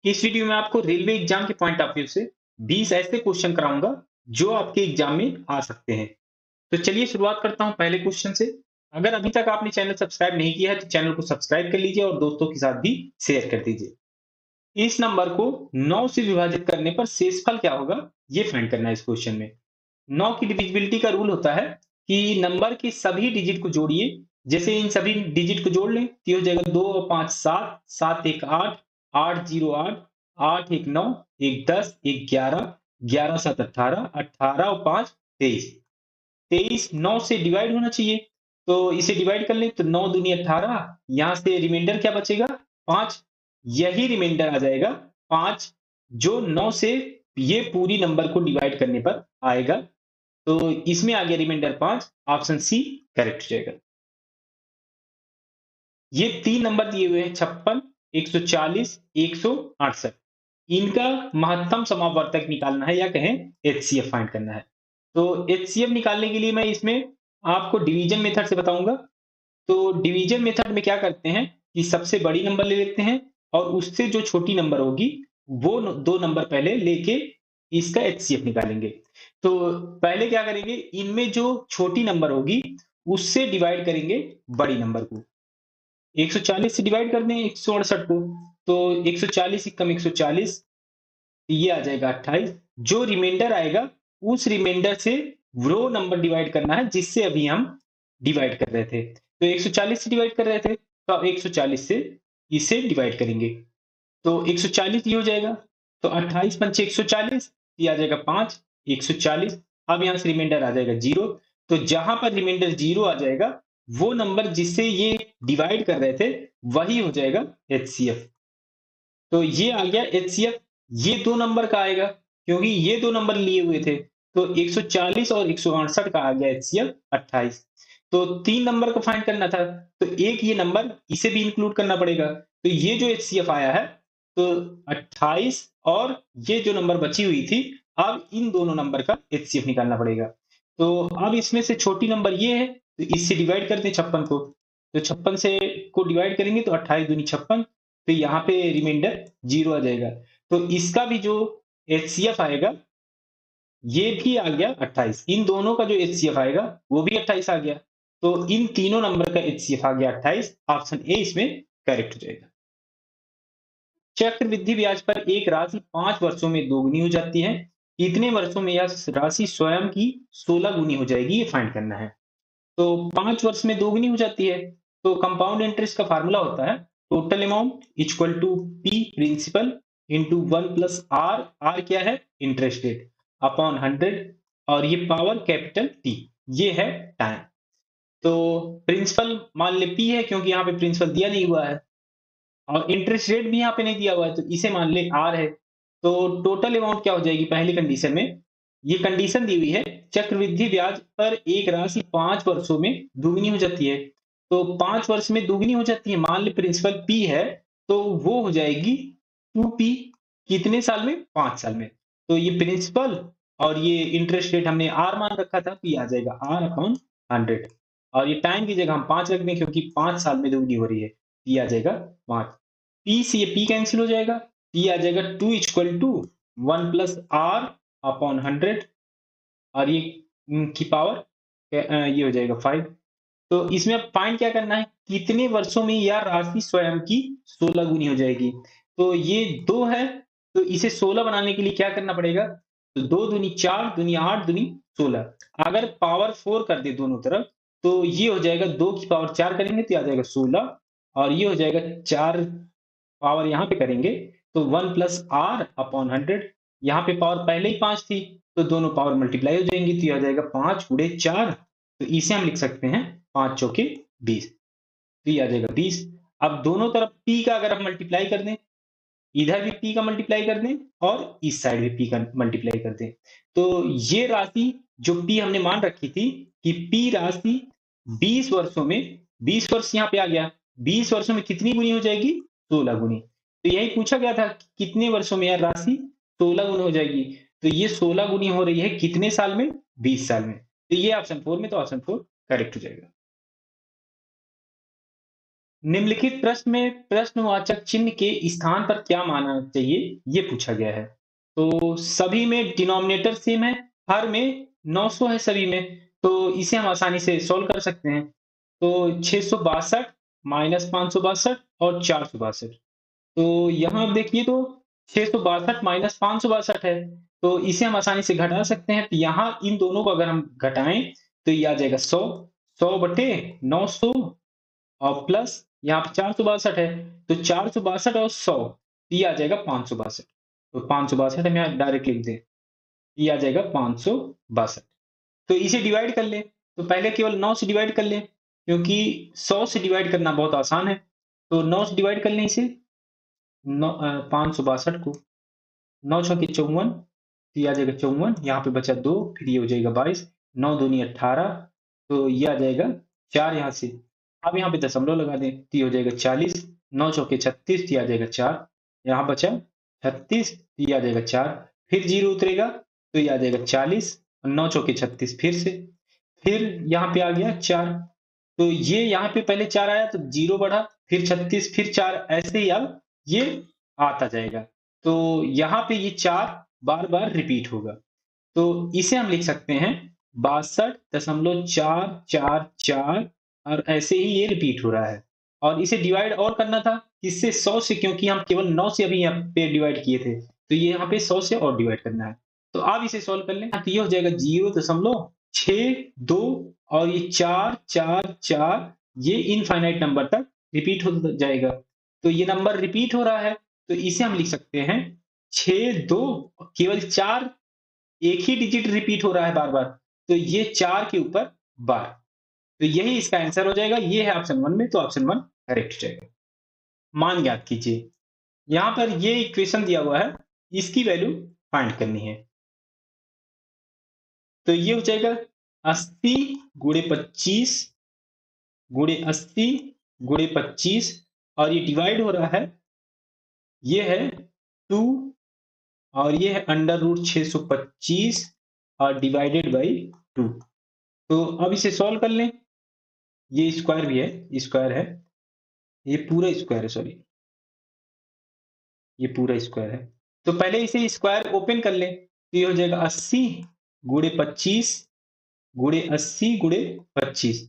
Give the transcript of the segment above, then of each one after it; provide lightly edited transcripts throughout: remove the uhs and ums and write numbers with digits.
इस वीडियो में आपको रेलवे एग्जाम के पॉइंट ऑफ व्यू से 20 ऐसे क्वेश्चन कराऊंगा जो आपके एग्जाम में आ सकते हैं। तो चलिए शुरुआत करता हूं पहले क्वेश्चन से। अगर अभी तक आपने चैनल सब्सक्राइब नहीं किया है तो चैनल को सब्सक्राइब कर लीजिए और दोस्तों के साथ भी शेयर कर दीजिए। इस नंबर को 9 से विभाजित करने पर शेषफल क्या होगा, ये फाइंड करना है इस क्वेश्चन में। 9 की डिविजिबिलिटी का रूल होता है कि नंबर के सभी डिजिट को जोड़िए। जैसे इन सभी डिजिट को जोड़ लें तो ये हो जाएगा 2 और 5 7, 7 1 8, 8 0 8, 8 1 9, 1 10, 1 11, 11 7 18, 18 और 5 23। 23 9 से डिवाइड होना चाहिए। तो इसे डिवाइड कर लें तो 9 दूनी 18, यहाँ से रिमाइंडर क्या बचेगा 5। यही रिमाइंडर आ जाएगा 5 जो 9 से ये पूरी नंबर को डिवाइड करने पर आएगा। तो इसमें आ गया रिमाइंडर 5, ऑप्शन सी करेक्ट हो जाएगा। ये 3 नंबर दिए हुए हैं 56, 140, 168। इनका महत्तम समापवर्तक निकालना है या कहें एचसीएफ फाइंड करना है। तो एचसीएफ निकालने के लिए मैं इसमें आपको डिवीजन मेथड से बताऊंगा। तो डिवीजन मेथड में क्या करते हैं कि सबसे बड़ी नंबर ले लेते हैं और उससे जो छोटी नंबर होगी वो दो नंबर पहले लेके इसका एचसीएफ निकालेंगे। तो पहले क्या करेंगे, इनमें जो छोटी नंबर होगी उससे डिवाइड करेंगे बड़ी नंबर को। 140 से डिवाइड कर दें 168 को, तो 140 कम 140, ये आ जाएगा 28। जो रिमाइंडर आएगा उस रिमाइंडर से वो नंबर डिवाइड करना है जिससे अभी हम डिवाइड कर रहे थे। तो 140 से डिवाइड कर रहे थे तो अब 140 से इसे डिवाइड करेंगे। तो 140 ये हो जाएगा। तो 28 पंचे 140, ये आ जाएगा 5, 140। अब यहाँ से रिमाइंडर आ जाएगा 0। तो जहां पर रिमाइंडर 0 आ जाएगा वो नंबर जिससे ये डिवाइड कर रहे थे वही हो जाएगा एचसीएफ। तो ये आ गया एचसीएफ। ये दो नंबर का आएगा क्योंकि ये दो नंबर लिए हुए थे। तो 140 और 168 का आ गया एचसीएफ 28। तो 3 नंबर को फाइंड करना था तो एक ये नंबर इसे भी इंक्लूड करना पड़ेगा। तो ये जो एचसीएफ आया है तो 28 और ये जो नंबर बची हुई थी, अब इन दोनों नंबर का एचसीएफ निकालना पड़ेगा। तो अब इसमें से छोटी नंबर ये है तो इससे डिवाइड करते हैं 56 को। तो 56 से को डिवाइड करेंगे तो 28 दूनी 56। तो यहाँ पे रिमाइंडर 0 आ जाएगा। तो इसका भी जो एचसीएफ आएगा ये भी आ गया 28। इन दोनों का जो एचसीएफ आएगा वो भी 28 आ गया। तो इन तीनों नंबर का एचसीएफ आ गया 28। ऑप्शन ए इसमें करेक्ट हो जाएगा। चक्रवृद्धि ब्याज पर एक राशि 5 वर्षों में दोगुनी हो जाती है। कितने वर्षों में यह राशि स्वयं की 16 गुनी हो जाएगी, ये फाइंड करना है। तो 5 वर्ष में दोगुनी हो जाती है। तो कंपाउंड इंटरेस्ट का फार्मूला होता है total amount equal to P principal into 1 plus R. R क्या है, इंटरेस्ट रेट, अपॉन 100। और ये पावर कैपिटल टी, ये है टाइम। तो प्रिंसिपल मान ले पी है क्योंकि यहाँ पे प्रिंसिपल दिया नहीं हुआ है और इंटरेस्ट रेट भी यहाँ पे नहीं दिया हुआ है तो इसे मान ले आर है। तो टोटल अमाउंट क्या हो जाएगी पहली कंडीशन में, ये कंडीशन दी हुई है चक्रवृद्धि ब्याज पर एक राशि 5 वर्षों में दुगनी हो जाती है। तो 5 वर्ष में दुगनी हो जाती है, मान ले प्रिंसिपल पी है तो वो हो जाएगी 2p। कितने साल में, 5 साल में। तो ये प्रिंसिपल और ये इंटरेस्ट रेट हमने आर मान रखा था, पी आ जाएगा आर अपॉन 100। और ये टाइम की जगह हम 5 रख दें क्योंकि 5 साल में दुगनी हो रही है, पी आ जाएगा 5। पी से ये पी कैंसिल हो जाएगा, पी आ जाएगा 2 equal to 1 plus R upon 100। और ये की पावर ये हो जाएगा 5। तो इसमें अब फाइंड क्या करना है, कितने वर्षों में यह राशि स्वयं की 16 गुनी हो जाएगी। तो ये 2 है तो इसे 16 बनाने के लिए क्या करना पड़ेगा, तो 2 दूनी 4, दूनी 8, दूनी 16। अगर पावर 4 कर दे दोनों तरफ तो ये हो जाएगा 2 की पावर 4 करेंगे तो ये आ जाएगा 16। और ये हो जाएगा 4 पावर यहाँ पे करेंगे तो 1 प्लस आर अपॉन 100। यहाँ पे पावर पहले ही 5 थी तो दोनों पावर मल्टीप्लाई हो जाएंगी तो ये आ जाएगा 5 गुणे 4। तो इसे हम लिख सकते हैं 5 चौके 20। तो ये आ जाएगा 20। अब दोनों तरफ p का अगर हम मल्टीप्लाई कर दें, इधर भी p का मल्टीप्लाई कर दें और इस साइड भी p का मल्टीप्लाई कर दें, तो ये राशि जो p हमने मान रखी थी कि p राशि 20 वर्षों में, 20 वर्ष यहाँ पे आ गया, 20 वर्षों में कितनी गुनी हो जाएगी, 16 गुनी। तो यही पूछा गया था कि कितने वर्षों में यह राशि 16 गुनी हो जाएगी। तो ये 16 गुनी हो रही है कितने साल में, 20 साल में। तो ये ऑप्शन 4 में, तो ऑप्शन 4 करेक्ट हो जाएगा। निम्नलिखित प्रश्न में प्रश्नवाचक चिन्ह के स्थान पर क्या मानना चाहिए, ये पूछा गया है। तो सभी में डिनोमिनेटर सेम है, हर में 900 है सभी में, तो इसे हम आसानी से सॉल्व कर सकते हैं। तो 662 माइनस 562 और 462। तो यहाँ आप देखिए तो 662 माइनस 562 है, तो इसे हम आसानी से घटा सकते हैं। तो यहाँ इन दोनों को अगर हम घटाएं तो ये आ जाएगा 100, 100 बटे 900 और प्लस यहाँ पे 462 है, तो 462 और 100 ये आ जाएगा 562। तो 562 हम यहाँ डायरेक्ट लिख दें, ये आ जाएगा 562। तो इसे डिवाइड कर लें, तो पहले केवल 9 से डिवाइड कर लें, क्योंकि 100 से डिवाइड करना बहुत आसान है। तो 9 से डिवाइड कर लें इसे, 562 को, 9 छके 54, तो ये आ जाएगा 54, यहाँ पे बचा 2, फिर ये हो जाएगा 22, 9 दूनी 18, तो ये आ जाएगा 4 यहाँ से। अब यहाँ पे दशमलव लगा दें, तो ये हो जाएगा 40, 9 चौके 36, तो ये आ जाएगा 4, यहाँ बचा 36, तो ये आ जाएगा 4, फिर 0 उतरेगा, तो ये आ जाएगा 40, और 9 चौके 36 फिर से, फिर यहाँ पे आ गया 4, तो ये यहाँ पे पहले 4 आया तो 0 बढ़ा, फिर 36, फिर 4, ऐसे ही अब ये आता जाएगा। तो यहाँ पे ये 4 बार-बार रिपीट होगा। तो इसे हम लिख सकते हैं 62.444 और ऐसे ही ये रिपीट हो रहा है। और इसे डिवाइड और करना था किससे? 100 से, क्योंकि हम केवल 9 से अभी यहाँ पे डिवाइड किए थे। तो ये यहाँ पे 100 से और डिवाइड करना है। तो अब इसे सॉल्व कर लें, तो ये हो जाएगा 0.62 और ये 4, 4, 4, ये इनफाइनाइट नंबर तक रिपीट हो जाएगा। तो ये नंबर रिपीट हो रहा है, तो इसे हम लिख सकते हैं 6, 2, केवल 4 एक ही डिजिट रिपीट हो रहा है बार-बार, तो ये 4 के ऊपर बार। तो यही इसका आंसर हो जाएगा। ये है ऑप्शन 1 में, तो ऑप्शन 1 करेक्ट हो जाएगा। मान ज्ञात कीजिए। यहाँ पर ये इक्वेशन दिया हुआ है, इसकी वैल्यू फाइंड करनी है। तो ये हो जाएगा 80 गुणे 25 गुणे 80 गुणे 25 और ये डिवाइड हो रहा है, ये है 2 और ये है अंडर रूट 625 और डिवाइडेड बाई 2। तो अब इसे सॉल्व कर लें। ये स्क्वायर भी है, स्क्वायर है, ये पूरा स्क्वायर है, सॉरी, ये पूरा स्क्वायर है। तो पहले इसे स्क्वायर ओपन कर लें, तो ये हो जाएगा 80 गुणे 25 गुणे 80 गुणे 25।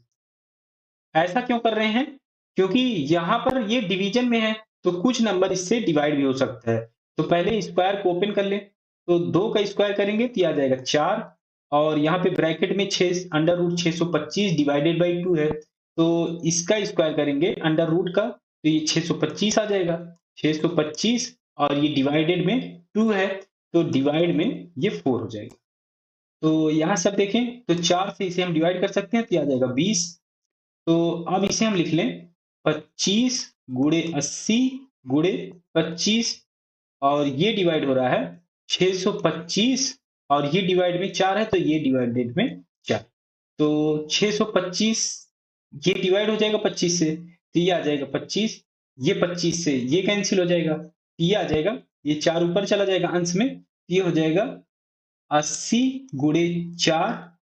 ऐसा क्यों कर रहे हैं? क्योंकि यहाँ पर ये डिवीजन में है, तो कुछ नंबर इससे डिवाइड भी हो सकता है। तो पहले स्क्वायर को ओपन कर लें, तो 2 का स्क्वायर करेंगे तो ये आ जाएगा 4 और यहाँ पे ब्रैकेट में 6 अंडर रूट 625 डिवाइडेड बाई 2 है, तो इसका स्क्वायर करेंगे अंडर रूट का, तो ये 625 आ जाएगा। 625 और ये डिवाइडेड में 2 है, तो डिवाइड में ये 4 हो जाएगा। तो यहाँ से आप देखें तो 4 से इसे हम डिवाइड कर सकते हैं, तो ये आ जाएगा 20। तो अब इसे हम लिख लें 25 गुणे 80 गुणे 25 और ये डिवाइड हो रहा है 625 और ये डिवाइड में 4 है, तो ये डिवाइडेड में 4। तो 625 ये डिवाइड हो जाएगा 25 से, तो ये आ जाएगा 25, ये 25 से ये कैंसिल हो जाएगा, तो ये आ जाएगा, ये 4 ऊपर चला जाएगा अंश में, ये हो जाएगा 80 गुणे 4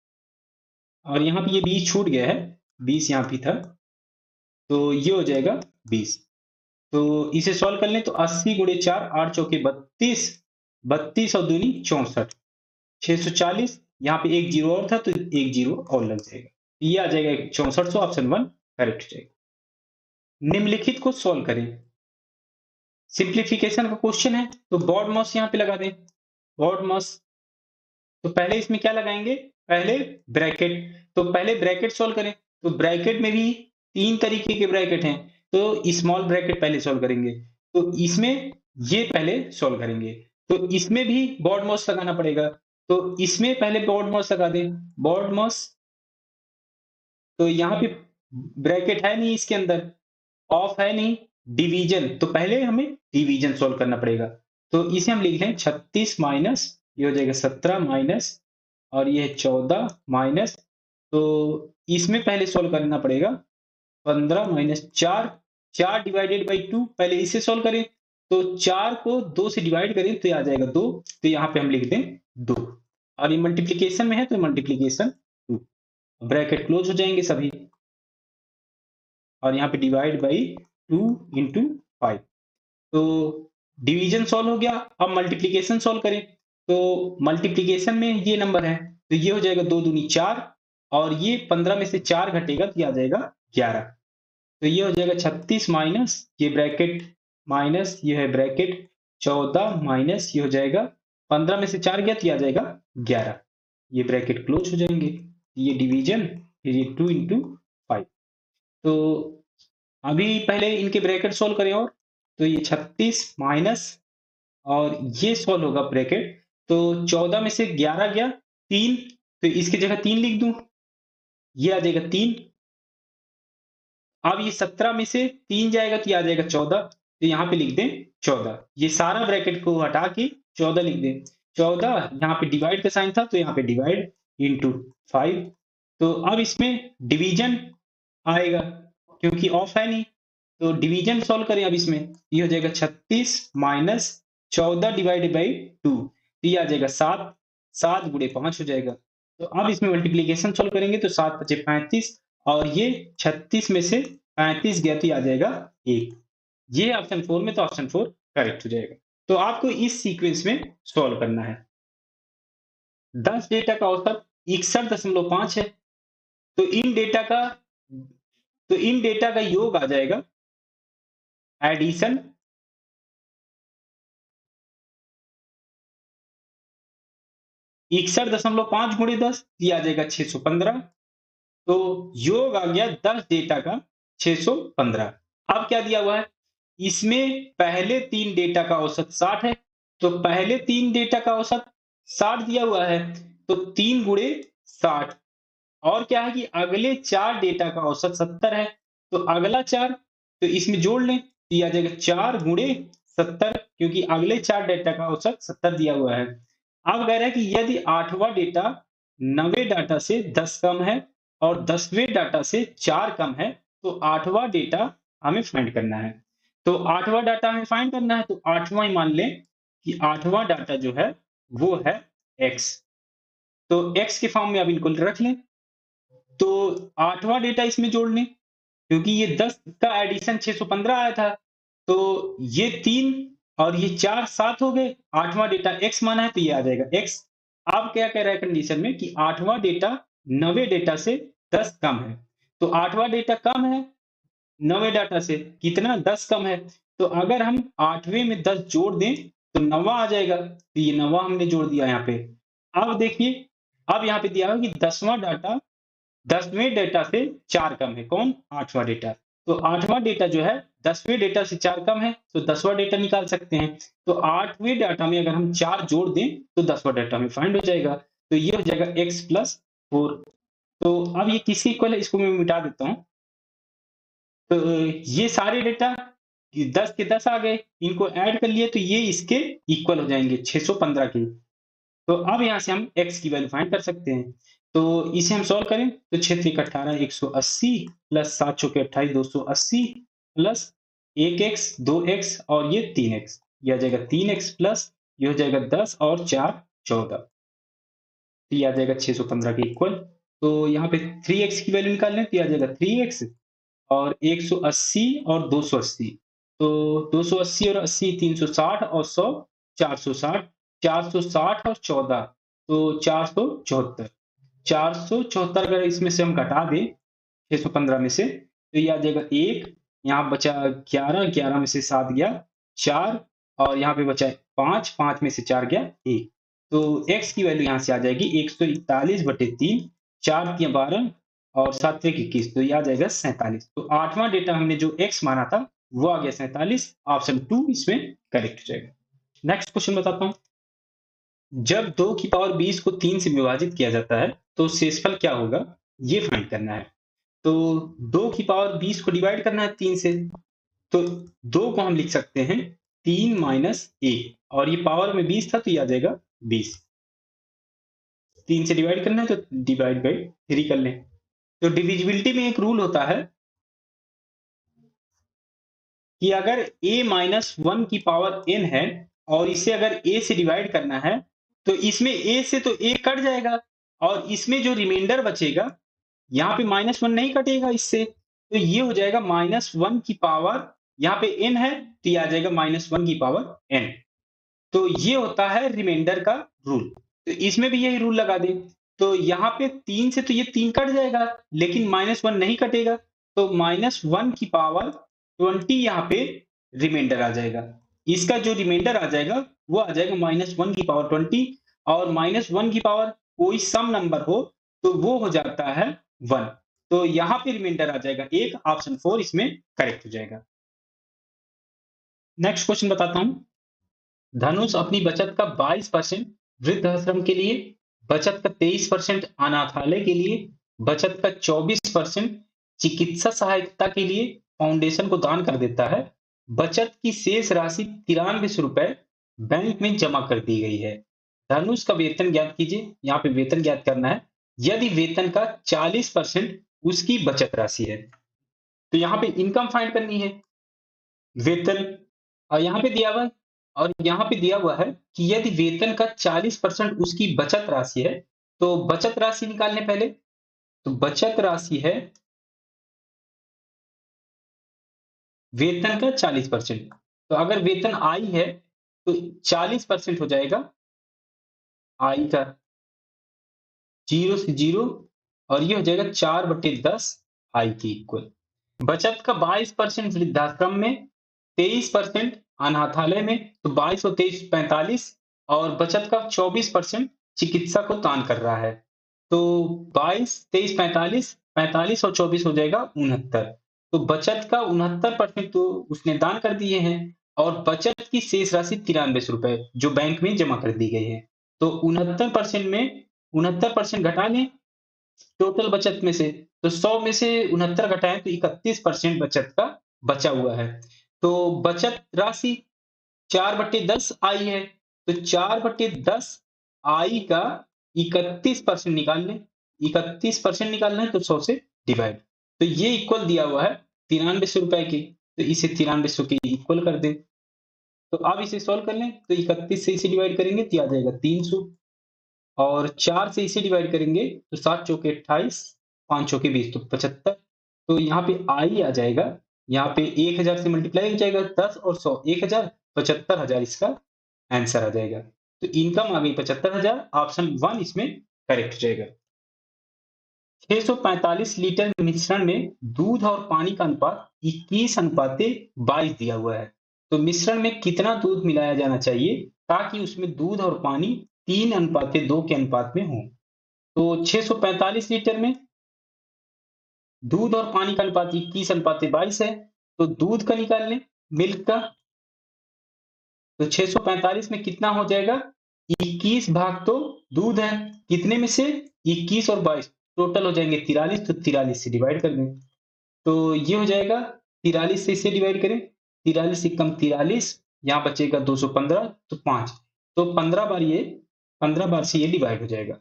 और यहाँ पे ये 20 छूट गया है, 20 यहाँ पे था, तो ये हो जाएगा 20। तो इसे सॉल्व कर लें, तो 80 गुणे 4, 8 चौके 32, 32 और दूनी 64, 640, यहाँ पे एक जीरो और था तो एक जीरो और लग जाएगा, ये आ जाएगा 6400, ऑप्शन 1 करेक्ट हो जाएगा। निम्नलिखित को सॉल्व करें। सिंप्लीफिकेशन का क्वेश्चन है, तो बॉड मॉस यहाँ पे लगा दें, बॉड मॉस। तो पहले इसमें क्या लगाएंगे? पहले ब्रैकेट। तो पहले ब्रैकेट सॉल्व करें, तो ब्रैकेट में भी 3 तरीके के ब्रैकेट हैं, तो स्मॉल ब्रैकेट पहले सॉल्व करेंगे, तो इसमें ये पहले सॉल्व करेंगे, तो इसमें भी बॉड मॉस लगाना पड़ेगा, तो इसमें पहले बॉड मॉस लगा दें, बॉड मॉस। तो यहाँ पे ब्रैकेट है नहीं इसके अंदर, ऑफ है नहीं, डिवीजन, तो पहले हमें डिवीजन सॉल्व करना पड़ेगा। तो इसे हम लिख लें 36 माइनस, ये हो जाएगा 17 माइनस और ये है 14 माइनस, तो इसमें पहले सॉल्व करना पड़ेगा 15 माइनस 4, 4 डिवाइडेड बाई 2, पहले इसे सॉल्व करें, तो 4 को 2 से डिवाइड करें तो ये आ जाएगा 2, तो यहाँ पे हम लिख दें 2 और ये मल्टीप्लीकेशन में है तो मल्टीप्लीकेशन 2, ब्रैकेट क्लोज हो जाएंगे सभी और यहाँ पे डिवाइड बाई 2 इंटू 5। तो डिवीजन सॉल्व हो गया। अब मल्टीप्लीकेशन सॉल्व करें। तो मल्टीप्लीकेशन में ये नंबर है, तो ये हो जाएगा 2 दूनी 4, और ये 15 में से 4 घटेगा तो ये आ जाएगा 11। तो ये हो जाएगा 36 माइनस ये ब्रैकेट, माइनस ये है ब्रैकेट 14, माइनस ये हो जाएगा 15 में से 4 गया तो ये आ जाएगा 11। ये ब्रैकेट क्लोज हो जाएंगे। ये डिवीजन, फिर ये 2 इंटू 5। तो अभी पहले इनके ब्रैकेट सोल्व करें। और तो ये 36 माइनस, और ये सोल्व होगा ब्रैकेट, तो 14 में से 11 गया 3, तो इसकी जगह 3 लिख दूं, ये आ जाएगा 3। अब ये 17 में से 3 जाएगा तो ये आ जाएगा 14, तो यहाँ पे लिख दें 14। ये सारा ब्रैकेट को हटा के 14 लिख दें। 14 यहाँ पे डिवाइड का साइन था तो यहाँ पे डिवाइड इंटू 5। तो अब इसमें डिवीजन आएगा क्योंकि ऑफ है नहीं, तो डिवीजन सॉल्व करें। अब इसमें ये हो जाएगा 36 माइनस 14 डिवाइडेड बाई 2, तो ये आ जाएगा 7, 7 गुणे 5 हो जाएगा। तो अब इसमें मल्टीप्लीकेशन सॉल्व करेंगे तो 7 पचे 35, और ये 36 में से 35 गया तो ये आ जाएगा 1। ये ऑप्शन 4 में, तो ऑप्शन 4 करेक्ट हो जाएगा। तो आपको इस सीक्वेंस में सॉल्व करना है। 10 डेटा का औसत 61.5 है। तो इन डेटा का योग आ जाएगा एडिशन 61.5 गुणे 10, ये आ जाएगा 615। तो योग आ गया 10 डेटा का 615। अब क्या दिया हुआ है, इसमें पहले 3 डेटा का औसत 60 है, तो पहले 3 डेटा का औसत 60 दिया हुआ है, तो 3 गुणे 60। और क्या है कि अगले 4 डेटा का औसत 70 है, तो अगला 4 तो इसमें जोड़ लें, तो ये आ जाएगा 4 गुणे 70, क्योंकि अगले 4 डेटा का औसत 70 दिया हुआ है। अब कह रहा है कि यदि 8वां डेटा 9वें डाटा से 10 कम है और 10वें डाटा से 4 कम है, तो 8वां डेटा हमें फाइंड करना है। तो 8वां डाटा हमें फाइंड करना है, तो 8वां ही मान लें कि 8वां डाटा जो है वो है x। तो x के फॉर्म में अब इनको रख लें। तो 8वां डेटा इसमें जोड़ लें, क्योंकि ये 10 का एडिशन 615 आया था, तो ये 3 और ये 4 7 हो गए। 8वां डेटा x माना है तो ये आ जाएगा x। अब क्या कह रहा है कंडीशन में कि 8वां डेटा 9वें डेटा से 10 कम है। तो 8वां डेटा कम है 9वें डाटा से, कितना 10 कम है। तो अगर हम 8वें में 10 जोड़ दें तो 9वां आ जाएगा, तो ये 9वां हमने जोड़ दिया यहाँ पे। अब देखिए, अब यहाँ पे दिया है कि 10वां डाटा 10वें डेटा से 4 कम है। कौन? 8वां डेटा। तो 8वां डेटा जो है 10वें डेटा से 4 कम है, तो 10वां डेटा निकाल सकते हैं। तो 8वें डाटा में अगर हम 4 जोड़ दें तो 10वां डाटा में फाइंड हो जाएगा। तो ये हो जाएगा x प्लस 4। तो अब ये किसके इक्वल है, इसको मैं मिटा देता हूँ। तो ये सारे डेटा 10 के 10 आ गए, इनको ऐड कर लिए तो ये इसके इक्वल हो जाएंगे 615 के। तो अब यहाँ से हम x की वैल्यू फाइंड कर सकते हैं। तो इसे हम सॉल्व करें तो 6 3 18 180 प्लस 7 चौके 28 280 प्लस 1x 2x और ये 3x, ये आ जाएगा 3x प्लस ये हो जाएगा 10 और 4 14, तो ये आ जाएगा 615 के इक्वल। तो यहाँ पे 3x की वैल्यू निकाल लें तो ये आ जाएगा 3x और 180 और 280। तो 280 और 80 360 और 100 460, 460 और 14 तो 474। 474 अगर इसमें से हम घटा दें 615 में से तो ये आ जाएगा 1, यहाँ बचा 11, 11 में से 7 गया 4, और यहाँ पे बचा 5, 5 में से 4 गया 1। तो x की वैल्यू यहाँ से आ जाएगी 141/3, 4 तियां 12 और 7 तियां 21, तो ये आ जाएगा 47। तो 8वां डेटा हमने जो x माना था वो आ गया 47। ऑप्शन 2 इसमें करेक्ट हो जाएगा। नेक्स्ट क्वेश्चन बताता हूँ। जब 2 की पावर 20 को 3 से विभाजित किया जाता है तो शेषफल क्या होगा, ये फाइंड करना है। तो 2 की पावर 20 को डिवाइड करना है 3 से, तो 2 को हम लिख सकते हैं 3 माइनस 1, और ये पावर में 20 था तो ये आ जाएगा 20। 3 से डिवाइड करना है तो डिवाइड बाई 3 कर लें। तो डिविजिबिलिटी में एक रूल होता है कि अगर a माइनस 1 की पावर n है और इसे अगर a से डिवाइड करना है तो इसमें a से तो a कट जाएगा, और इसमें जो रिमाइंडर बचेगा यहाँ पे -1 नहीं कटेगा इससे, तो ये हो जाएगा -1 की पावर, यहाँ पे n है तो ये आ जाएगा -1 की पावर n। तो ये होता है रिमाइंडर का रूल। तो इसमें भी यही रूल लगा दें। तो यहाँ पे 3 से तो ये 3 कट जाएगा, लेकिन -1 नहीं कटेगा। तो -1 की पावर 20 यहाँ पे रिमाइंडर आ जाएगा। इसका जो रिमाइंडर आ जाएगा वो आ जाएगा -1 की पावर 20, और -1 की पावर कोई सम नंबर हो तो वो हो जाता है 1। तो यहाँ पे रिमाइंडर आ जाएगा 1, ऑप्शन 4 इसमें करेक्ट हो जाएगा। नेक्स्ट क्वेश्चन बताता हूँ। धनुष अपनी बचत का 22% वृद्धाश्रम के लिए, बचत का 23% अनाथालय के लिए, बचत का 24% चिकित्सा सहायता के लिए फाउंडेशन को दान कर देता है। बचत की शेष राशि 9300 रुपए बैंक में जमा कर दी गई है। धनुष का वेतन ज्ञात कीजिए। यहाँ पे वेतन ज्ञात करना है यदि वेतन का 40% उसकी बचत राशि है। तो यहाँ पे इनकम फाइंड करनी है, वेतन, और यहाँ पे दिया हुआ है, और यहाँ पे दिया हुआ है कि यदि वेतन का 40% उसकी बचत राशि है, तो बचत राशि निकालने पहले। तो बचत राशि है वेतन का 40%। तो अगर वेतन आई है तो 40% हो जाएगा आई का, 0 से 0, और ये हो जाएगा 4/10 आई की इक्वल। बचत का 22% वृद्धाश्रम में, 23% अनाथालय में, तो 22 और 23 45, और बचत का 24% चिकित्सा को दान कर रहा है। तो 22, 23, 45, 45 और 24 हो जाएगा 69। तो बचत का 69% तो उसने दान कर दिए हैं, और बचत की शेष राशि 9300 रुपए जो बैंक में जमा कर दी गई है। तो 69% में 69% घटा लें टोटल बचत में से। तो 100 में से 69 घटाएं तो 31% बचत का बचा हुआ है। तो बचत राशि 4/10 आई है, तो 4/10 आई का 31% निकाल लें। 31% निकालना है तो 100 से डिवाइड। तो ये इक्वल दिया हुआ है 9300 रुपए की, तो इसे 9300 के इक्वल कर दें। तो अब इसे सॉल्व कर लें, तो 31 से इसे डिवाइड करेंगे तो आ जाएगा 300, और 4 से इसे डिवाइड करेंगे तो 7 चौके 28, 5 चौके 20, तो 75। तो यहाँ पे आई आ जाएगा, यहाँ पे 1000 से मल्टीप्लाई हो जाएगा 10 और 100, 1000, 75,000 इसका आंसर आ जाएगा। तो इनकम आ गई 75,000, ऑप्शन 1 इसमें करेक्ट हो जाएगा। 645 लीटर मिश्रण में दूध और पानी का अनुपात 21:22 दिया हुआ है। तो मिश्रण में कितना दूध मिलाया जाना चाहिए ताकि उसमें दूध और पानी 3:2 के अनुपात में हो। तो 645 लीटर में दूध और पानी का अनुपात 21:22 है। तो दूध का निकाल लें, मिल्क का। तो 645 में कितना हो जाएगा, 21 भाग तो दूध है, कितने में से 21 और 22 टोटल हो जाएंगे 43, तो 43 से डिवाइड कर दें। तो ये हो जाएगा 43 से इसे डिवाइड करें, 43 से कम 43, यहाँ बचेगा 215, तो 5, तो 15 बार ये 15 बार से ये डिवाइड हो जाएगा।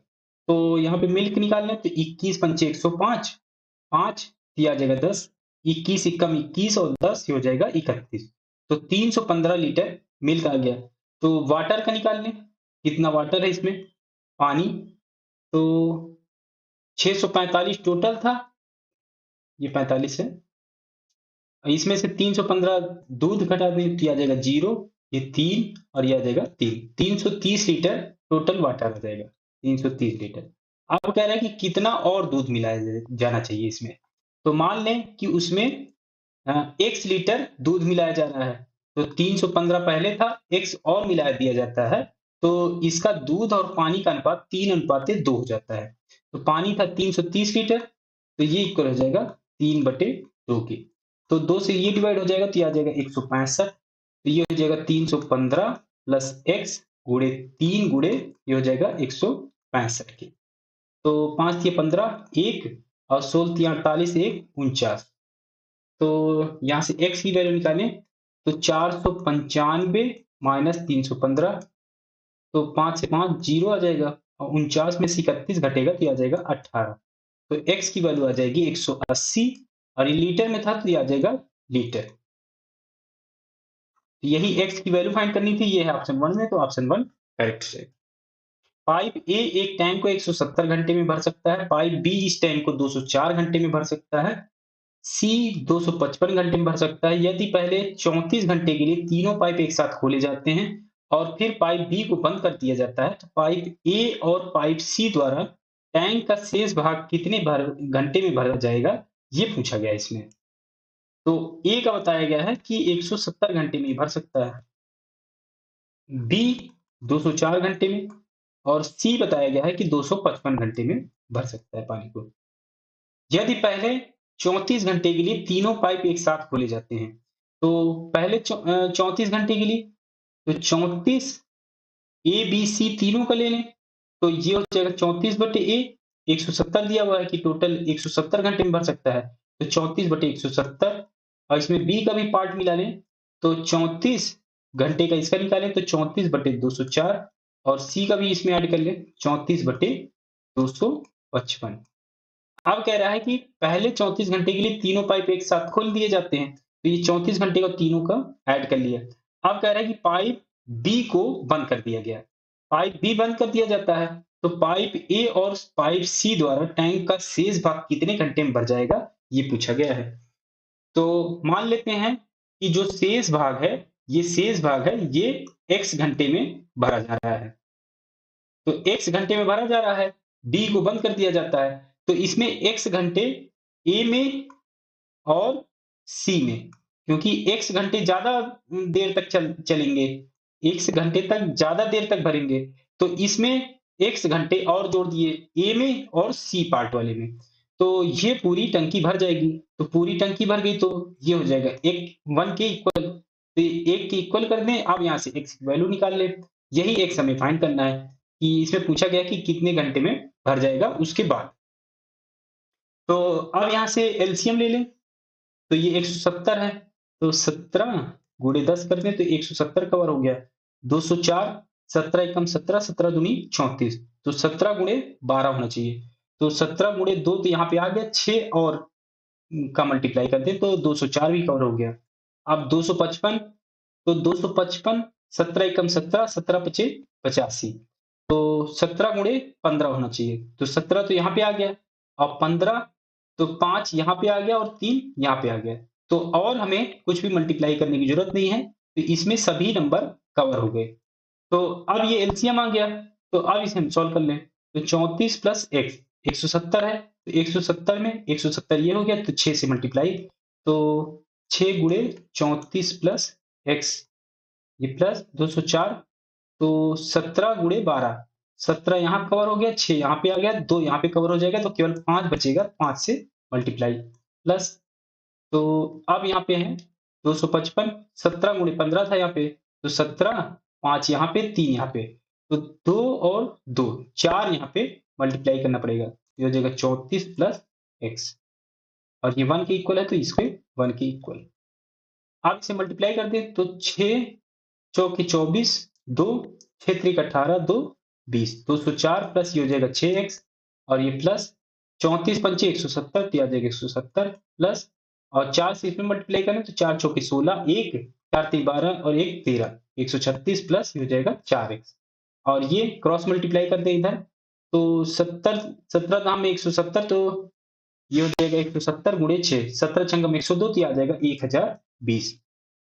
तो यहाँ पे मिल्क निकालना है तो 21 पंचे 105, 5 ये आ जाएगा 10, 21 एकम 21 और 10 ये हो जाएगा 31। तो 315 लीटर मिल्क आ गया। तो वाटर का निकाल लें, कितना वाटर है इसमें, पानी। तो 645 टोटल था, ये 45 है, इसमें से 315 दूध घटा दें तो ये आ जाएगा 0, ये 3 और ये आ जाएगा 3, 330 लीटर टोटल वाटर आ जाएगा, 330 लीटर। अब कह रहा है कि कितना और दूध मिलाया जाना चाहिए इसमें। तो मान लें कि उसमें x लीटर दूध मिलाया जा रहा है, तो 315 पहले था, x और मिला दिया जाता है, तो इसका दूध और पानी का अनुपात 3:2 हो जाता है। तो पानी था 330 लीटर, तो ये इक्वल हो जाएगा 3/2 के। तो 2 से ये डिवाइड हो जाएगा तो ये आ जाएगा 165, तो ये हो जाएगा 315 प्लस x गुणे 3 गुणे ये हो जाएगा 165 के। तो 5 तिया 15, 1, और 16 तिया 48, 1, 49। तो यहाँ से x की वैल्यू निकालें तो 495 माइनस 315, तो 5 से 5 जीरो आ जाएगा, और 49 में से 31 घटेगा तो ये आ जाएगा 18। तो x की वैल्यू आ जाएगी 180, और ये लीटर में था तो ये आ जाएगा लीटर। तो यही x की वैल्यू फाइंड करनी थी, ये है ऑप्शन 1 में, तो ऑप्शन 1 करेक्ट है। पाइप ए एक टैंक को 170 घंटे में भर सकता है, पाइप बी इस टैंक को 204 घंटे में भर सकता है। सी 255 घंटे में भर सकता है यदि पहले 34 घंटे के लिए तीनों पाइप एक साथ खोले जाते हैं और फिर पाइप बी को बंद कर दिया जाता है, तो पाइप ए और पाइप सी द्वारा टैंक का शेष भाग कितने घंटे में भरा जाएगा, ये पूछा गया है इसमें। तो ए का बताया गया है कि 170 घंटे में ही भर सकता है, बी 204 घंटे में और सी बताया गया है कि 255 घंटे में भर सकता है पानी को। यदि पहले 34 घंटे के लिए तीनों पाइप एक साथ खोले जाते हैं, तो पहले 34 घंटे के लिए तो 34 ए, बी, सी तीनों का ले लें, तो ये हो जाएगा 34 बटे ए, 170 दिया हुआ है कि टोटल 170 घंटे में भर सकता है, तो 34 बटे 170 और इसमें बी का भी पार्ट मिला लें, तो 34 घंटे का इसका निकालें तो 34 बटे 204 और सी का भी इसमें ऐड कर लें 34 बटे 255। अब कह रहा है कि पहले 34 घंटे के लिए तीनों पाइप एक साथ खोल दिए जाते हैं, तो ये 34 घंटे का तीनों का ऐड कर लिया। अब कह रहा है कि पाइप बी को बंद कर दिया गया। पाइप बी बंद कर दिया जाता है, तो पाइप ए और पाइप सी द्वारा टैंक का शेष भाग कितने घंटे में भर जाएगा, ये पूछा गया है। तो मान लेते हैं कि जो शेष भाग है, ये शेष भाग है, ये x घंटे में भरा जा रहा है। तो x घंटे में भरा जा रहा है, b को बंद कर दिया जाता है, तो इसमें x घंटे a में और c में, क्योंकि x घंटे ज़्यादा देर तक चलेंगे, x घंटे तक ज़्यादा देर तक भरेंगे, तो इसमें x घंटे और जोड़ दिए a में और c पार्ट वाले में, तो ये पूरी टंकी भर जाएगी। तो पूरी टंकी भर गई तो ये हो जाएगा 1 के इक्वल, तो 1 के इक्वल कर दें। अब यहाँ से x की वैल्यू निकाल लें, यही x हमें फाइंड करना है कि इसमें पूछा गया कि कितने घंटे में भर जाएगा उसके बाद। तो अब यहाँ से एलसीएम ले लें, तो ये 170 है, तो 17 गुणे 10 कर दें तो 170 कवर हो गया। 204 17 एकम 17 17 दूनी 34, तो 17 गुणे 12 होना चाहिए। तो 17 गुणे 2 तो यहाँ पे आ गया, 6 और का मल्टीप्लाई कर दें तो 204 भी कवर हो गया। अब 255, तो 255 17 एकम 17 17 पचे 85, तो 17 गुणे 15 होना चाहिए, तो 17 तो यहाँ पे आ गया और 15 तो 5 यहाँ पे आ गया और 3 यहाँ पे आ गया, तो और हमें कुछ भी मल्टीप्लाई करने की जरूरत नहीं है, तो इसमें सभी नंबर कवर हो गए। तो अब ये एलसीएम आ गया, तो अब इसे हम सॉल्व कर लें, तो 34 प्लस एक्स 170 है, तो 170 में 170 ये हो गया, तो 6 से मल्टीप्लाई, तो 6 गुणे 34 प्लस एक्स, ये प्लस 204, तो 17 गुणे 12, 17 यहाँ कवर हो गया, 6 यहाँ पे आ गया, 2 यहाँ पे कवर हो जाएगा, तो केवल 5 बचेगा, 5 से मल्टीप्लाई प्लस, तो अब यहाँ पे है 255, 17 गुणे 15 था यहाँ पे, तो 17, 5 यहाँ पे, 3 यहाँ पे, तो 2 और 2 4 यहाँ पे मल्टीप्लाई करना पड़ेगा, ये हो जाएगा 34 प्लस एक्स और ये 1 के इक्वल है, तो इसको 1 के इक्वल। आप इसे मल्टीप्लाई कर दें तो 6 चौके 24, 2 6 त्रिक 18, 2 20, 204 प्लस ये हो जाएगा 6x और ये प्लस 34 पंचे 170, तो आ जाएगा 170 प्लस और 4 से इसमें मल्टीप्लाई करें तो 4 चौके 16, 1 4 3 12 और 1 13, 136 प्लस ये हो जाएगा 4x और ये क्रॉस मल्टीप्लाई कर दें इधर, तो 70 17 धाम में 170, तो ये हो जाएगा 170 गुणे 6, 17 छंगम 102, तो ये आ जाएगा 1020।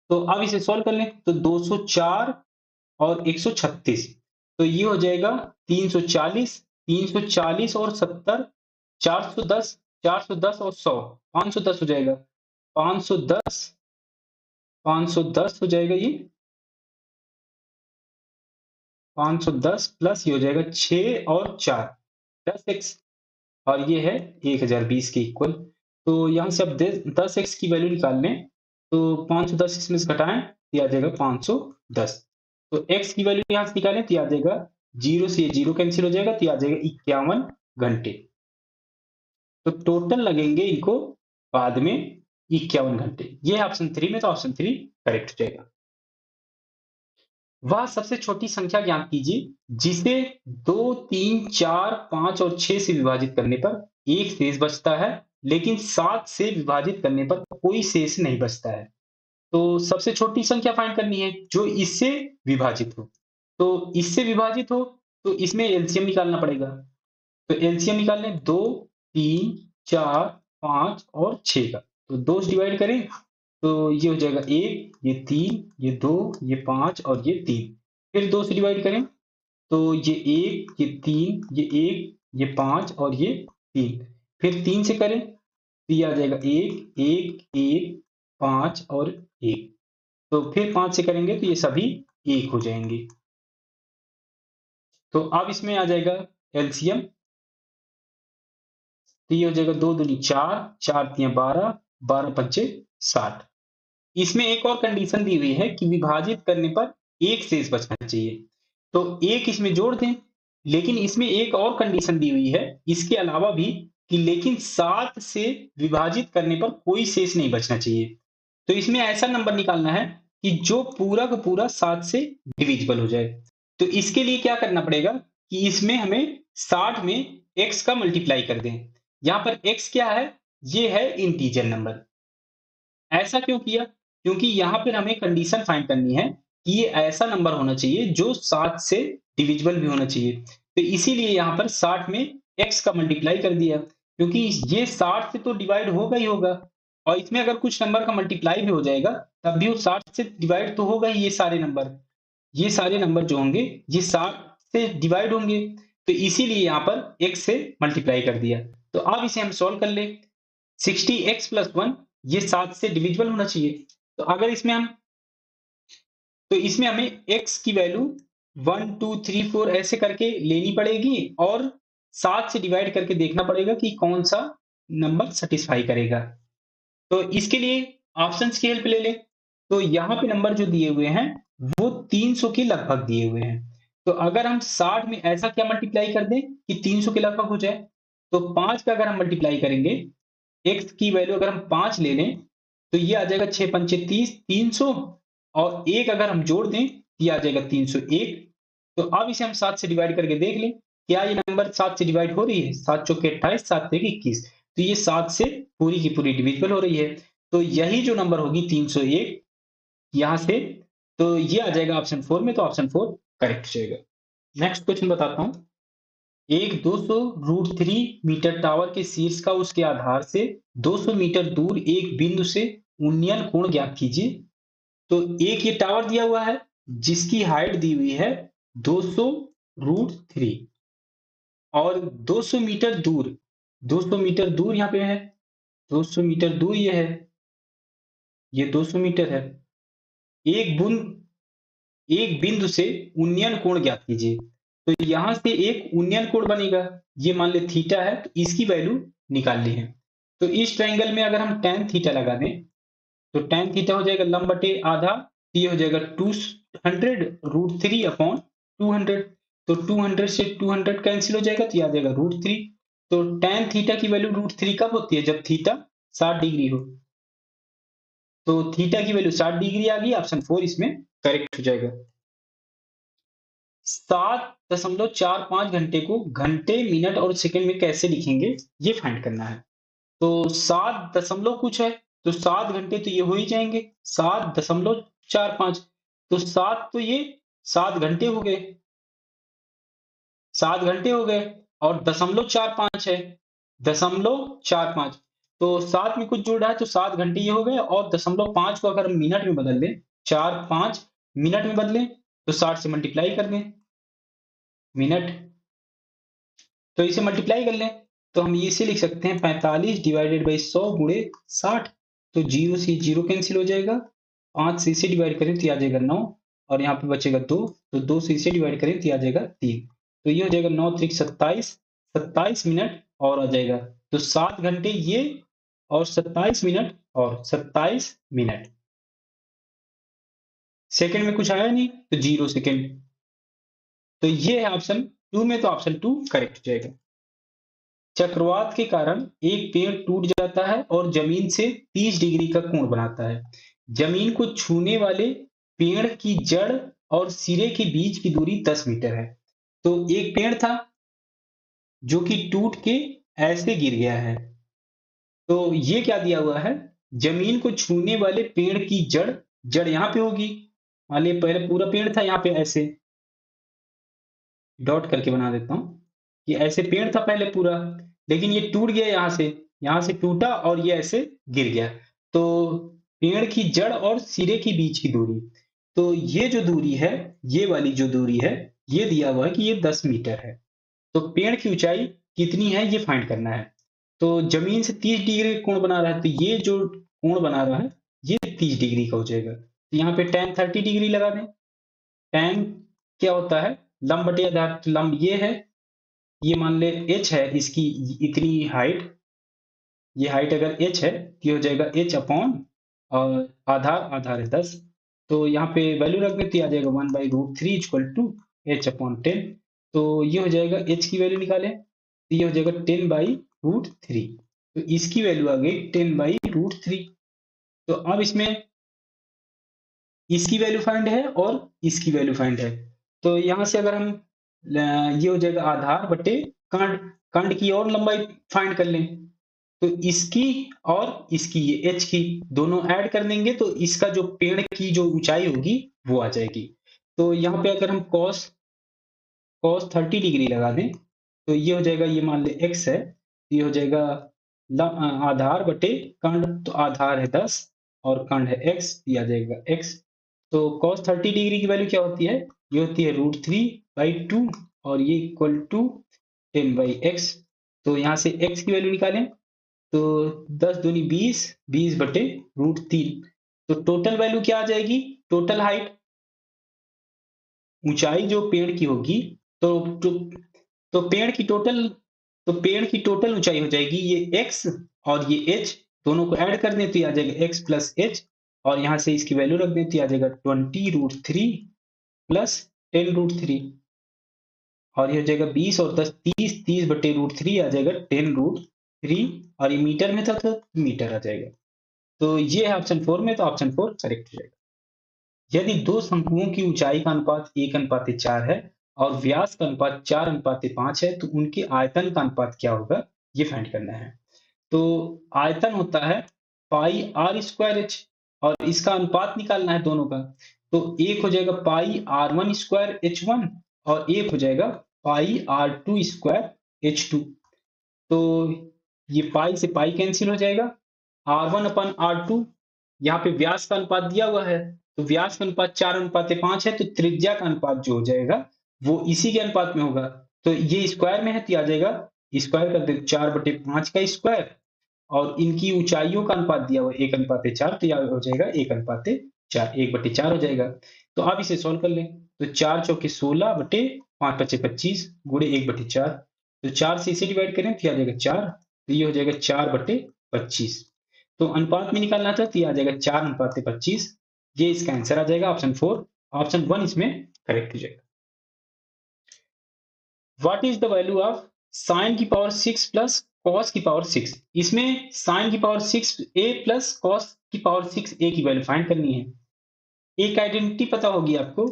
तो अब इसे सॉल्व कर लें तो 204 और 136, तो ये हो जाएगा 340, 340 और 70, 410, 410 और 100, 510 हो जाएगा, 510, 510 हो जाएगा ये, 510 प्लस ये हो जाएगा 6 और 4 10x और ये है 1020 के इक्वल। तो यहाँ से अब 10x की वैल्यू निकाल लें, तो 510 इसमें से घटाएं, ये आ जाएगा 510, तो x की वैल्यू यहाँ से निकालें तो ये आ जाएगा 0 से ये 0 कैंसिल हो जाएगा, तो ये आ जाएगा 51 घंटे। तो टोटल लगेंगे इनको बाद में 51 घंटे। ये है ऑप्शन 3 में, तो ऑप्शन 3 करेक्ट हो जाएगा। वह सबसे छोटी संख्या ज्ञात कीजिए जिसे 2, 3, 4, 5 और 6 से विभाजित करने पर एक शेष बचता है, लेकिन 7 से विभाजित करने पर कोई शेष नहीं बचता है। तो सबसे छोटी संख्या फाइंड करनी है जो इससे विभाजित हो। तो इससे विभाजित हो तो इसमें एलसीएम निकालना पड़ेगा। तो एलसीएम निकाल लें 2, 3, 4, 5 और 6 का। तो 2 से डिवाइड करें तो ये हो जाएगा 1, ये 3, ये 2, ये 5 और ये 3। फिर 2 से डिवाइड करें तो ये 1, ये 3, ये 1, ये 5 और ये 3। फिर 3 से करें तो ये आ जाएगा 1, 1, 1, 5 और 1। तो फिर 5 से करेंगे तो ये सभी 1 हो जाएंगे। तो अब इसमें आ जाएगा एलसीएम, तो ये हो जाएगा 2 दूनी 4, 4 तियां 12, 12 पंचे 60। इसमें एक और कंडीशन दी हुई है कि विभाजित करने पर एक शेष बचना चाहिए। तो एक इसमें जोड़ दें, लेकिन इसमें एक और कंडीशन दी हुई है इसके अलावा भी कि लेकिन 7 से विभाजित करने पर कोई शेष नहीं बचना चाहिए। तो इसमें ऐसा नंबर निकालना है कि जो पूरा का पूरा 7 से डिविजिबल हो जाए। तो इसके लिए क्या करना पड़ेगा कि इसमें हमें 60 में x का मल्टीप्लाई कर दें। यहाँ पर x क्या है? ये है इंटीजर नंबर। ऐसा क्यों किया? क्योंकि यहाँ पर हमें कंडीशन फाइंड करनी है कि ये ऐसा नंबर होना चाहिए जो 7 से डिविजिबल भी होना चाहिए। तो इसीलिए यहाँ पर 60 में x का मल्टीप्लाई कर दिया, क्योंकि ये 60 से तो डिवाइड होगा ही होगा, और इसमें अगर कुछ नंबर का मल्टीप्लाई भी हो जाएगा तब भी वो 60 से डिवाइड तो होगा ही। ये सारे नंबर, ये सारे नंबर जो होंगे ये 60 से डिवाइड होंगे, तो इसीलिए यहाँ पर x से मल्टीप्लाई कर दिया। तो अब इसे हम सॉल्व कर ले। 60x + 1 ये 7 से डिविजिबल होना चाहिए। तो अगर इसमें हम, तो इसमें हमें x की वैल्यू 1, 2, 3, 4 ऐसे करके लेनी पड़ेगी और 7 से डिवाइड करके देखना पड़ेगा कि कौन सा नंबर सेटिस्फाई करेगा। तो इसके लिए ऑप्शंस की हेल्प ले लें। तो यहाँ पे नंबर जो दिए हुए हैं वो 300 के लगभग दिए हुए हैं। तो अगर हम 60 में ऐसा क्या मल्टीप्लाई कर दें कि 300 के लगभग हो जाए, तो 5 का अगर हम मल्टीप्लाई करेंगे, x की वैल्यू अगर हम 5 ले लें तो ये आ जाएगा 6 पंचे 30, 300, और 1 अगर हम जोड़ दें ये आ जाएगा 301। तो अब इसे हम 7 से डिवाइड करके देख लें, क्या ये नंबर 7 से डिवाइड हो रही है? 7 चौके 28, 7 तेरह 21। तो ये 7 से पूरी की पूरी डिविजिबल हो रही है। तो यही जो नंबर होगी 301 यहाँ से, तो ये आ जाएगा ऑप्शन 4 में, तो ऑप्शन 4 करेक्ट हो जाएगा। नेक्स्ट क्वेश्चन बताता हूँ। एक 200√3 मीटर टावर के शीर्ष का उसके आधार से 200 मीटर दूर एक बिंदु से उन्नयन कोण ज्ञात कीजिए। तो एक ये टावर दिया हुआ है जिसकी हाइट दी हुई है 200√3, और 200 मीटर दूर, 200 मीटर दूर यहाँ पे है, 200 मीटर दूर ये है, ये 200 मीटर है। एक एक बिंदु से उन्नयन कोण ज्ञात कीजिए। तो यहां से एक उन्नयन कोण बनेगा, ये मान ले थीटा है, तो इसकी वैल्यू निकालनी है। तो इस ट्रायंगल में अगर हम tan थीटा लगा दें तो tan थीटा हो जाएगा लंब बटे आधा, तो ये हो जाएगा 200√3 अपॉन 200। तो 200 से 200 कैंसिल हो जाएगा, तो ये आ जाएगा √3। तो tan थीटा की वैल्यू √3 कब होती है? जब थीटा 60 डिग्री हो। तो थीटा की वैल्यू 60 डिग्री आ गई, ऑप्शन 4 इसमें करेक्ट हो जाएगा। 7.45 घंटे को घंटे, मिनट और सेकंड में कैसे लिखेंगे, ये फाइंड करना है। तो 7 दशमलव कुछ है, तो 7 घंटे तो ये हो ही जाएंगे, 7.45। तो 7 तो ये 7 घंटे हो गए, 7 घंटे हो गए, और 0.45 है, 0.45। तो 7 में कुछ जुड़ रहा है तो 7 घंटे ये हो गए, और 0.5 को अगर हम मिनट में बदल दें, 4-5 मिनट में बदलें, तो 60 से मल्टीप्लाई कर दें मिनट, तो इसे मल्टीप्लाई कर लें तो हम इसे लिख सकते हैं 45 डिवाइडेड बाई 100 गुणे 60। तो 0 से 0 कैंसिल हो जाएगा, 5 से इसे डिवाइड करें तो ये आ जाएगा 9, और यहाँ पे बचेगा 2, तो 2 से इसे डिवाइड करें तो ये आ जाएगा 3। तो ये हो जाएगा 9 त्रिक 27, 27 मिनट और आ जाएगा। तो 7 घंटे ये, और 27 मिनट और 27 मिनट। सेकंड में कुछ आया नहीं तो 0 सेकंड। तो ये है ऑप्शन 2 में, तो ऑप्शन 2 करेक्ट हो जाएगा। चक्रवात के कारण एक पेड़ टूट जाता है और जमीन से 30 डिग्री का कोण बनाता है। जमीन को छूने वाले पेड़ की जड़ और सिरे के बीच की दूरी 10 मीटर है। तो एक पेड़ था जो कि टूट के ऐसे गिर गया है। तो ये क्या दिया हुआ है? जमीन को छूने वाले पेड़ की जड़, जड़ यहाँ पे होगी, मान लीजिए पहले पूरा पेड़ था, यहाँ पे ऐसे डॉट करके बना देता हूं कि ऐसे पेड़ था पहले पूरा, लेकिन ये टूट गया यहाँ से, यहाँ से टूटा और ये ऐसे गिर गया। तो पेड़ की जड़ और सिरे के बीच की दूरी, तो ये जो दूरी है, ये वाली जो दूरी है, ये दिया हुआ है कि ये 10 मीटर है। तो पेड़ की ऊंचाई कितनी है ये फाइंड करना है। तो जमीन से 30 डिग्री कोण बना रहा है, तो ये जो कोण बना रहा है ये 30 डिग्री का हो जाएगा। तो यहाँ पे tan 30 डिग्री लगा दें। tan क्या होता है, लंब बटे आधार। तो लंब ये है, ये मान ले h है इसकी इतनी हाइट, ये हाइट अगर h है तो ये हो जाएगा h अपॉन और आधार है 10। तो यहाँ पे वैल्यू रख देते, आ जाएगा 1/√3 इक्वल टू h अपॉन 10। तो ये हो जाएगा h की वैल्यू निकालें, तो ये हो जाएगा 10/√3। तो इसकी वैल्यू आ गई 10/√3। तो अब इसमें इसकी वैल्यू फाइंड है और इसकी वैल्यू फाइंड है। तो यहाँ से अगर हम ये हो जाएगा आधार बटे कांड, कांड की और लंबाई फाइंड कर लें, तो इसकी और इसकी ये h की दोनों ऐड कर देंगे तो इसका जो पेड़ की जो ऊंचाई होगी वो आ जाएगी। तो यहाँ पे अगर हम cos 30 डिग्री लगा दें, तो ये हो जाएगा, ये मान ले x है, तो ये हो जाएगा आधार बटे कांड, तो आधार है 10 और कांड है x, ये आ जाएगा x। तो cos 30 डिग्री की वैल्यू क्या होती है, ये होती है √3/2 और ये इक्वल टू 10/x। तो यहाँ से x की वैल्यू निकालें, तो 10 दूनी 20, 20/√3। तो टोटल वैल्यू क्या आ जाएगी, टोटल हाइट, ऊंचाई जो पेड़ की होगी, तो तो पेड़ की टोटल ऊंचाई हो जाएगी ये x और ये h, दोनों को ऐड कर दें तो ये आ जाएगा x प्लस h, और यहाँ से इसकी वैल्यू रख दें तो ये आ जाएगा 20√3 प्लस 10√3, और ये हो जाएगा 20 और 10 30, 30/√3 आ जाएगा 10√3, और ये मीटर में था तो मीटर आ जाएगा। तो ये है ऑप्शन 4 में, तो ऑप्शन 4 करेक्ट हो जाएगा। यदि दो शंकुओं की ऊंचाई का अनुपात 1:4 है और व्यास का अनुपात 4:5 है, तो उनके आयतन का अनुपात क्या होगा ये फाइंड करना है। तो आयतन होता है पाई आर स्क्वायर एच, और इसका अनुपात निकालना है दोनों का। तो एक हो जाएगा पाई r1 स्क्वायर h1 और एक हो जाएगा पाई r2 स्क्वायर h2। तो ये पाई से पाई कैंसिल हो जाएगा, r1 अपन r2, यहाँ पे व्यास का अनुपात दिया हुआ है, तो व्यास का अनुपात 4:5 है, तो त्रिज्या का अनुपात जो हो जाएगा वो इसी के अनुपात में होगा। तो ये स्क्वायर में है तो आ जाएगा, स्क्वायर कर दे 4/5 का स्क्वायर, और इनकी ऊंचाइयों का अनुपात दिया हुआ है 1:4, तो यह हो जाएगा 1:4, 1/4 हो जाएगा। तो आप इसे सोल्व कर लें, तो 4 चौके 16 बटे 5 पचे 25 गुणे 1/4, तो 4 से इसे डिवाइड करें तो आ जाएगा 4, तो ये हो जाएगा 4/25। तो अनुपात में निकालना था तो ये आ जाएगा 4:25। ये इसका आंसर आ जाएगा ऑप्शन 4, ऑप्शन 1 इसमें करेक्ट हो जाएगा। What is the value of sin की पावर 6 प्लस cos की पावर 6? इसमें sin की पावर 6a प्लस cos की पावर 6a की वैल्यू फाइंड करनी है। एक आइडेंटिटी पता होगी आपको,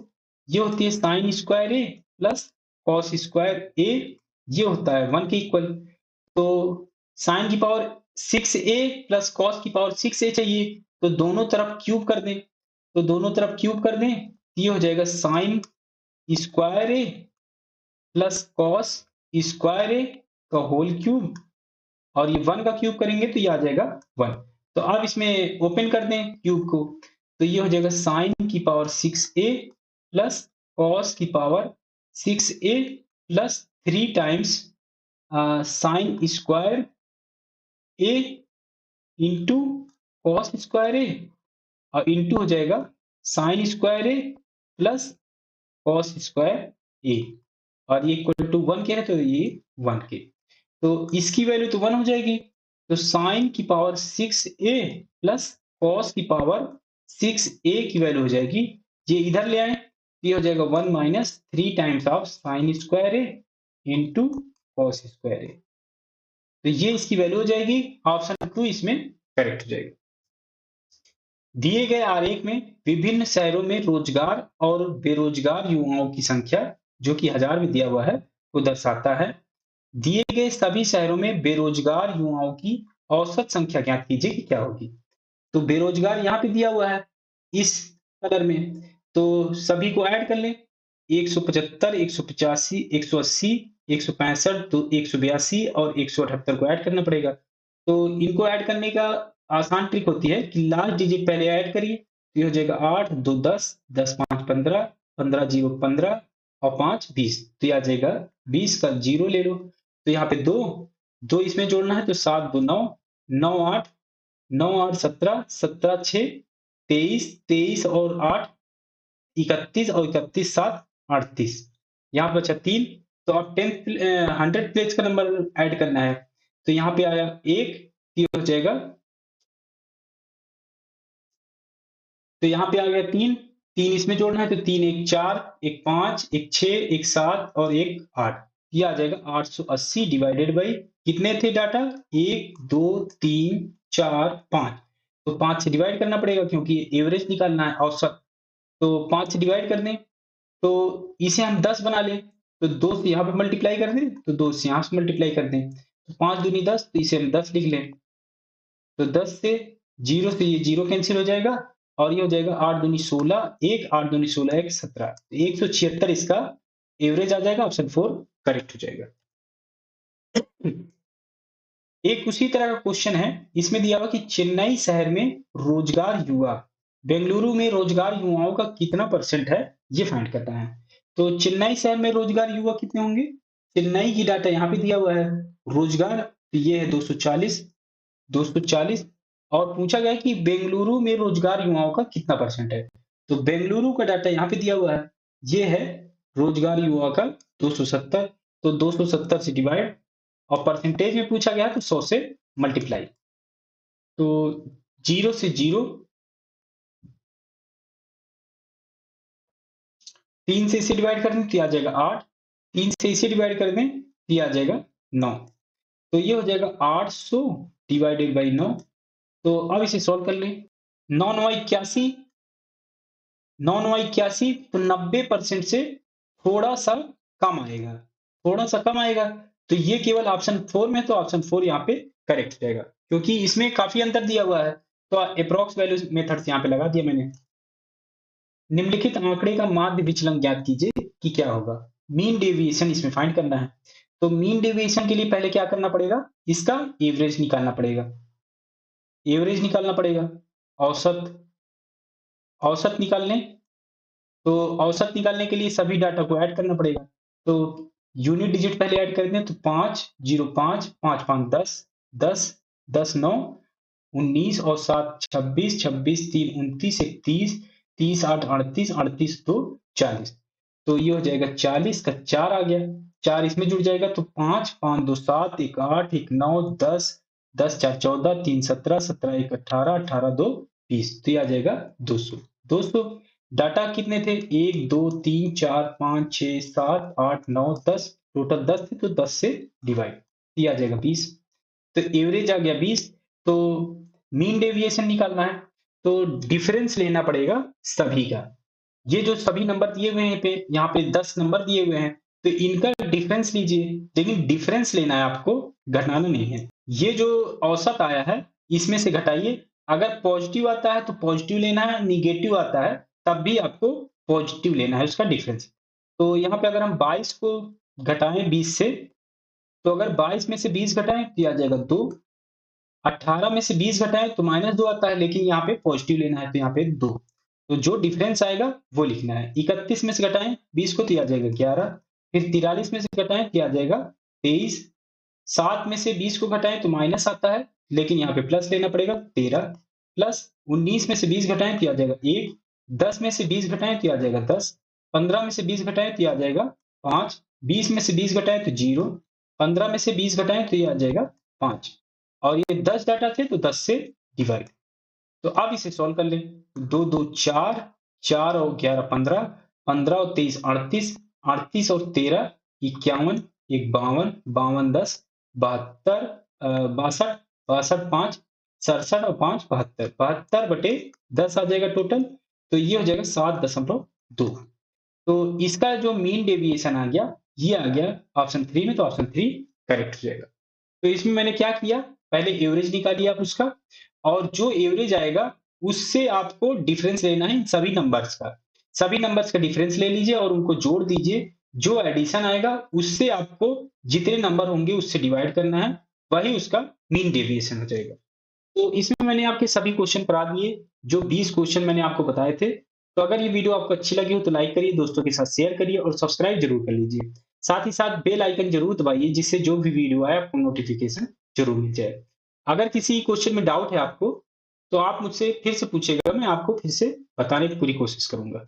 ये होती है sin square a plus cos square a, ये होता है 1 के इक्वल। तो sin की पावर 6a प्लस cos की पावर 6a चाहिए, तो दोनों तरफ क्यूब कर दें, तो दोनों तरफ क्यूब कर दें, ये हो जाएगा sin square a plus cos square A का होल क्यूब, और ये 1 का क्यूब करेंगे तो ये आ जाएगा 1। तो अब इसमें ओपन कर दें क्यूब को, तो ये हो जाएगा साइन की पावर 6a प्लस कॉस की power 6a plus 3 times sine square A into cos square A, और इंटू हो जाएगा sine square A plus cos square A, और ये इक्वल टू 1 के है तो ये 1 के। तो इसकी वैल्यू तो 1 हो जाएगी, तो साइन की पावर 6a प्लस कॉस की पावर 6a की वैल्यू हो जाएगी, ये इधर ले आए, ये हो जाएगा 1 minus 3 times of sine square A into cos square A. तो ये इसकी वैल्यू हो जाएगी, ऑप्शन 2 इसमें करेक्ट हो जाएगा। दिए गए आरेख में विभिन्न शहरों में रोजगार और बेरोजगार युवाओं की संख्या, जो कि 1000 में दिया हुआ है, को दर्शाता है। दिए गए सभी शहरों में बेरोजगार युवाओं की औसत संख्या ज्ञात कीजिए कि क्या होगी। तो बेरोजगार यहाँ पे दिया हुआ है इस कलर में, तो सभी को ऐड कर लें, 175, 185, 180, 165, तो 182 और 178 को ऐड करना पड़ेगा। तो इनको ऐड करने का आसान ट्रिक होती है कि लास्ट डिजिट पहले ऐड करिए, तो ये हो जाएगा 8, 2 10, 10 5 15, 15 0 15 और 5 20, तो ये आ जाएगा 20 का 0 ले लो, तो यहाँ पे 2, 2 इसमें जोड़ना है तो 7 2 9, 9 8, 9 8 17, 17 6 23, 23 और 8 31 और 31 7 38, यहाँ बचा 3, तो अब 100 प्लेस का नंबर ऐड करना है, तो यहाँ पे आया 1, ये हो जाएगा, तो यहाँ पे आ गया 3, 3 इसमें जोड़ना है तो 3 1 4, 1 5, 1 6, 1 7 और 1 8, ये आ जाएगा 880 डिवाइडेड बाई कितने थे डाटा 1 2 3 4 5, तो 5 से डिवाइड करना पड़ेगा क्योंकि एवरेज निकालना है औसत, तो 5 से डिवाइड कर दें, तो इसे हम 10 बना लें, तो 2 से यहाँ पे मल्टीप्लाई कर दें, तो 2 से यहाँ से मल्टीप्लाई कर दें, तो 5 दूनी 10, तो इसे हम 10 लिख लें, तो 10 से 0 से ये 0 कैंसिल हो जाएगा और ये हो जाएगा 8 दूनी 16, 1 8 दूनी 16 1 17, 176 इसका एवरेज आ जाएगा, ऑप्शन 4 करेक्ट हो जाएगा। एक उसी तरह का क्वेश्चन है, इसमें दिया हुआ कि चेन्नई शहर में रोजगार युवा, बेंगलुरु में रोजगार युवाओं का कितना परसेंट है, ये फाइंड करना है। तो चेन्नई शहर में रोजगार युवा कितने होंगे, चेन्नई की डाटा यहाँ पे दिया हुआ है, रोजगार तो ये है 240, 240, और पूछा गया है कि बेंगलुरु में रोजगार युवाओं का कितना परसेंट है, तो बेंगलुरु का डाटा यहाँ पे दिया हुआ है, ये है रोजगार युवा का 270, तो 270 से डिवाइड और परसेंटेज में पूछा गया है तो 100 से मल्टीप्लाई, तो 0 से 0, 3 से इसे डिवाइड कर दें तो ये आ जाएगा 8, 3 से इसे डिवाइड कर दें तो ये आ जाएगा 9, तो ये हो जाएगा 800 डिवाइडेड बाई 9, तो अब इसे सॉल्व कर लें, 9 9 81, 9 9 81, तो 90% से थोड़ा सा कम आएगा, थोड़ा सा कम आएगा, तो ये केवल ऑप्शन 4 में, तो ऑप्शन 4 यहाँ पे करेक्ट हो जाएगा क्योंकि इसमें काफी अंतर दिया हुआ है, तो अप्रोक्स वैल्यू मेथड से यहाँ पे लगा दिया मैंने। निम्नलिखित आंकड़े का माध्य विचलन ज्ञात कीजिए कि क्या होगा, मीन डेविएशन इसमें फाइंड करना है, तो मीन डेविएशन के लिए पहले क्या करना पड़ेगा, इसका एवरेज निकालना पड़ेगा, एवरेज निकालना पड़ेगा, औसत, औसत निकालने, तो औसत निकालने के लिए सभी डाटा को ऐड करना पड़ेगा, तो यूनिट डिजिट पहले ऐड कर दें तो 5 0 5 5 5 10 10 10 9 19 और 7 26 26 3 29 31 30 8 38 38 2 40, तो ये हो जाएगा 40 का 4 आ गया, 4 इसमें जुड़ जाएगा तो 5 5 2 7 1 8 1 9 10 10 4 14 3 17 17 1 18 18 2 20, तो ये आ जाएगा 200, 200, डाटा कितने थे 1 2 3 4 5 6 7 8 9 10, टोटल 10 थे तो 10 से डिवाइड, ये आ जाएगा 20, तो एवरेज आ गया 20, तो मीन डेविएशन निकालना है तो डिफरेंस लेना पड़ेगा सभी का, ये जो सभी नंबर दिए हुए हैं पे यहाँ पे 10 नंबर दिए हुए हैं, तो इनका डिफरेंस लीजिए, लेकिन डिफरेंस लेना है आपको, घटाना नहीं है, ये जो औसत आया है इसमें से घटाइए, अगर पॉजिटिव आता है तो पॉजिटिव लेना है, निगेटिव आता है तब भी आपको पॉजिटिव लेना है उसका डिफरेंस, तो यहाँ पे अगर हम 22 को घटाएं 20 से, तो अगर 22 में से 20 घटाएं तो ये आ जाएगा 2, 18 में से 20 घटाएं तो -2 आता है, लेकिन यहाँ पे पॉजिटिव लेना है तो यहाँ पे 2, तो जो डिफरेंस आएगा वो लिखना है, 31 में से घटाएं 20 को तो ये आ जाएगा 11, फिर 43 में से घटाएं तो ये आ जाएगा 23, 7 में से 20 को घटाएं तो माइनस आता है, लेकिन यहाँ पे प्लस लेना पड़ेगा 13, प्लस 19 में से 20 घटाएं तो ये आ जाएगा 1, 10 में से 20 घटाएं तो ये आ जाएगा 10, 15 में से 20 घटाएं तो ये आ जाएगा 5, 20 में से 20 घटाएं तो 0, 15 में से 20 घटाएं तो ये आ जाएगा 5, और ये 10 डाटा थे तो 10 से डिवाइड, तो अब इसे सॉल्व कर लें, 2 2 4, 4 और 11 15, 15 और 23 38, 38 और 13 51, 1 52, 52 10 72, 62, 62 5 67 और 5 72, 72 बटे 10 आ जाएगा टोटल, तो ये हो जाएगा 7.2, तो इसका जो मीन डेविएशन आ गया ये आ गया ऑप्शन 3 में, तो ऑप्शन 3 करेक्ट हो जाएगा। तो इसमें मैंने क्या किया, पहले एवरेज निकालिए आप उसका, और जो एवरेज आएगा उससे आपको डिफरेंस लेना है सभी नंबर्स का, सभी नंबर्स का डिफरेंस ले लीजिए और उनको जोड़ दीजिए, जो एडिशन आएगा उससे आपको जितने नंबर होंगे उससे डिवाइड करना है, वही उसका मीन डेविएशन हो जाएगा। तो इसमें मैंने आपके सभी क्वेश्चन करा दिए, जो 20 क्वेश्चन मैंने आपको बताए थे। तो अगर ये वीडियो आपको अच्छी लगी हो तो लाइक करिए, दोस्तों के साथ शेयर करिए और सब्सक्राइब ज़रूर कर लीजिए। साथ ही साथ बेल आइकन ज़रूर दबाइए, जिससे जो भी वीडियो आए आपको नोटिफ़िकेशन ज़रूर मिल जाए। अगर किसी क्वेश्चन में डाउट है आपको, तो आप मुझसे फिर से पूछिएगा, मैं आपको फिर से बताने की पूरी कोशिश करूँगा।